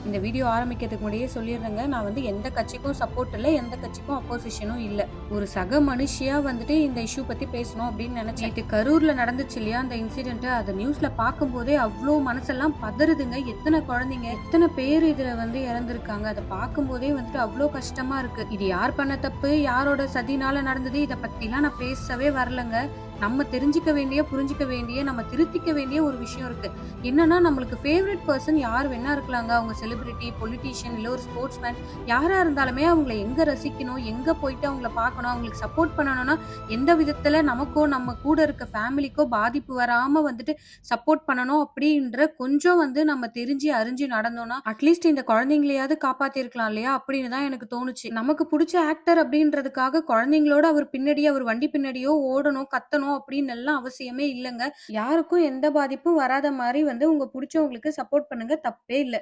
இந்த வீடியோ ஆரம்பிக்கிறதுக்கு முன்னாடியே சொல்லிடுறேங்க. நான் வந்து எந்த கட்சிக்கும் சப்போர்ட் இல்ல. எந்த கட்சிக்கும் அப்போசிஷனும் இல்ல. ஒரு சக மனுஷியா வந்துட்டு இந்த இஷ்யூ பத்தி பேசணும் அப்படின்னு நினைச்சேன். நேத்து கரூர்ல நடந்துச்சு இல்லையா அந்த இன்சிடென்ட், அத நியூஸ்ல பார்க்கும்போதே அவ்ளோ மனசெல்லாம் பதறுதுங்க. எத்தன குழந்தைங்க, எத்தன பேர் இதுல வந்து இறந்திருக்காங்க. அத பார்க்கும்போதே வந்துட்டு அவ்ளோ கஷ்டமா இருக்கு. இது யார் பண்ண தப்பு, யாரோட சதினால நடந்தது, இத பத்திலாம் நான் பேசவே வரலங்க. நம்ம தெரிஞ்சுக்க வேண்டிய, புரிஞ்சுக்க வேண்டிய, நம்ம திருத்திக்க வேண்டிய ஒரு விஷயம் இருக்கு. என்னன்னா, நம்மளுக்கு ஃபேவரைட் பெர்சன் யார் வேணா இருக்கலாங்க. அவங்க செலிபிரிட்டி, பொலிட்டீஷியன் இல்ல ஒரு ஸ்போர்ட்ஸ்மேன் யாரா இருந்தாலுமே அவங்கள எங்க ரசிக்கணும், எங்க போயிட்டு அவங்கள பார்க்கணும், அவங்களுக்கு சப்போர்ட் பண்ணணும்னா, எந்த விதத்துல நமக்கோ, நம்ம கூட இருக்க ஃபேமிலிக்கோ பாதிப்பு வராம வந்துட்டு சப்போர்ட் பண்ணணும் அப்படின்ற கொஞ்சம் வந்து நம்ம தெரிஞ்சு, அறிஞ்சு நடந்தோம்னா, அட்லீஸ்ட் இந்த குழந்தைங்களையாவது காப்பாத்தியிருக்கலாம் இல்லையா? அப்படின்னு தான் எனக்கு தோணுச்சு. நமக்கு புடிச்ச ஆக்டர் அப்படின்றதுக்காக குழந்தைங்களோட அவர் பின்னாடியே, அவர் வண்டி பின்னாடியோ ஓடணும், கத்தணும் அப்படின்னு எல்லாம் அவசியமே இல்லங்க. யாருக்கும் எந்த பாதிப்பும் வராத மாரி வந்து உங்க புடிச்சவங்களுக்கு சப்போர்ட் பண்ணுங்க. தப்பே இல்ல.